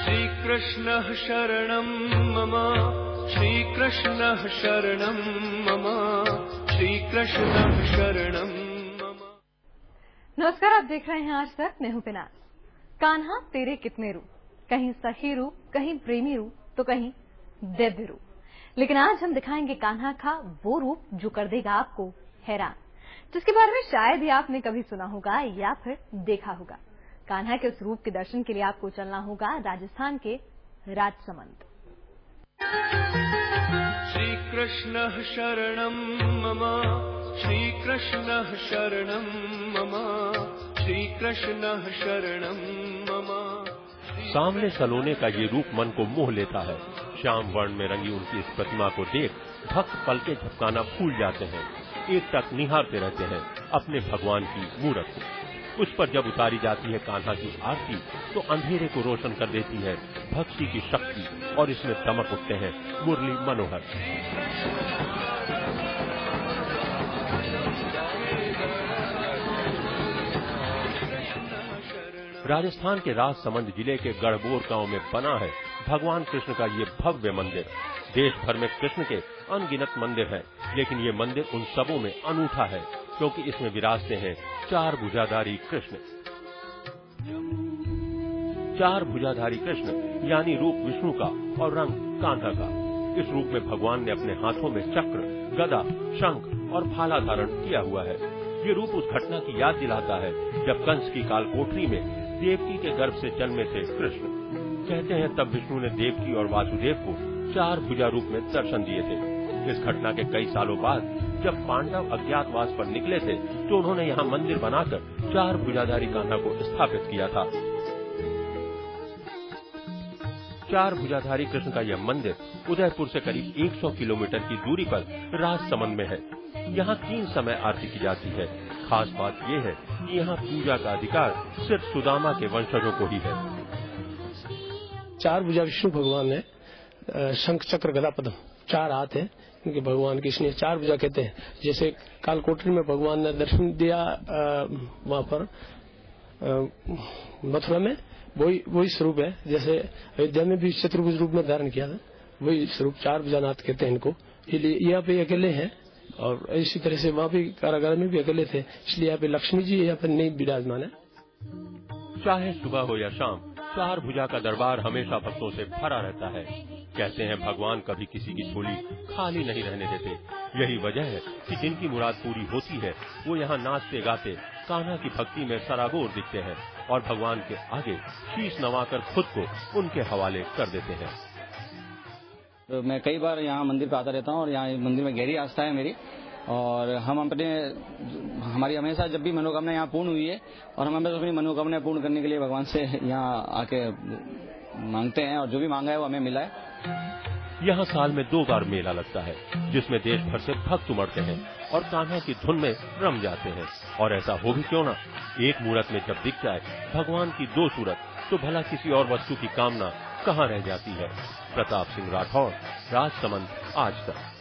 श्रीकृष्णः शरणं मम श्रीकृष्णः शरणं मम श्रीकृष्णः शरणं मम। नमस्कार, आप देख रहे हैं आज तक। मैं हूं पिनास। कान्हा तेरे कितने रूप, कहीं सखी रूप, कहीं प्रेमी रूप, तो कहीं दिव्य रूप। लेकिन आज हम दिखाएंगे कान्हा का वो रूप जो कर देगा आपको हैरान, जिसके बारे में शायद ही आपने कभी सुना होगा या फिर देखा होगा। कान्हा के उस रूप के दर्शन के लिए आपको चलना होगा राजस्थान के राजसमंद। श्रीकृष्णः शरणं मम श्रीकृष्णः शरणं मम श्रीकृष्णः शरणं मम। सामने सलोने का ये रूप मन को मोह लेता है। श्याम वर्ण में रंगी उनकी इस प्रतिमा को देख भक्त पलके झपकाना भूल जाते हैं, एक टक निहारते रहते हैं अपने भगवान की मूरत को। उस पर जब उतारी जाती है कान्हा की आरती तो अंधेरे को रोशन कर देती है भक्ति की शक्ति और इसमें दमक उठते हैं मुरली मनोहर। राजस्थान के राजसमंद जिले के गढ़बोर गांव में बना है भगवान कृष्ण का ये भव्य मंदिर। देश भर में कृष्ण के अनगिनत मंदिर हैं, लेकिन ये मंदिर उन सबों में अनूठा है क्योंकि इसमें विराजते हैं चार भुजाधारी कृष्ण। चार भुजाधारी कृष्ण यानी रूप विष्णु का और रंग कान्हा का। इस रूप में भगवान ने अपने हाथों में चक्र, गदा, शंख और भाला धारण किया हुआ है। ये रूप उस घटना की याद दिलाता है जब कंस की कालकोठरी में देवकी के गर्भ से जन्मे थे कृष्ण। कहते हैं तब विष्णु ने देवकी और वासुदेव को चार भुजा रूप में दर्शन दिए थे। इस घटना के कई सालों बाद जब पांडव अज्ञातवास पर निकले थे तो उन्होंने यहाँ मंदिर बनाकर चार भुजाधारी कान्हा को स्थापित किया था। चार भुजाधारी कृष्ण का यह मंदिर उदयपुर से करीब 100 किलोमीटर की दूरी पर राजसमंद में है। यहाँ 3 समय आरती की जाती है। खास बात यह है कि यहाँ पूजा का अधिकार सिर्फ सुदामा के वंशजों को ही है। चार भुजा विष्णु भगवान ने शंख चक्र गदा पद्म 4 हाथ हैं इनके भगवान की, इसलिए 4 भुजा कहते हैं। जैसे कालकोठरी में भगवान ने दर्शन दिया वहां पर मथुरा में, वही स्वरूप है। जैसे अयोध्या में भी चतुर्भुज रूप में धारण किया था, वही स्वरूप 4 भुजानाथ कहते हैं इनको। इसलिए यहाँ पे अकेले हैं और इसी तरह से वहाँ भी कारागार में भी अकेले थे, इसलिए यहाँ पे लक्ष्मी जी यहाँ पे नहीं विराजमान है। चाहे सुबह हो या शाम, चार भुजा का दरबार हमेशा भक्तों से भरा रहता है। कहते हैं भगवान कभी किसी की झोली खाली नहीं रहने देते। यही वजह है कि जिनकी मुराद पूरी होती है वो यहाँ नाचते गाते कान्हा की भक्ति में सराबोर दिखते हैं और भगवान के आगे शीश नवाकर खुद को उनके हवाले कर देते हैं। तो मैं कई बार यहाँ मंदिर पे आता रहता हूँ और यहाँ मंदिर में गहरी आस्था है मेरी, और हमारी हमेशा जब भी मनोकामना यहाँ पूर्ण हुई है और हम हमेशा अपनी मनोकामना पूर्ण करने के लिए भगवान से यहाँ आके मांगते हैं और जो भी मांगा है वो हमें मिला है। यहाँ साल में 2 बार मेला लगता है जिसमें देश भर से भक्त उमड़ते हैं और कान्हा की धुन में रम जाते हैं। और ऐसा हो भी क्यों ना, एक मूरत में जब दिख जाए भगवान की 2 सूरत तो भला किसी और वस्तु की कामना कहाँ रह जाती है। प्रताप सिंह राठौर, राजसमंद, आज तक।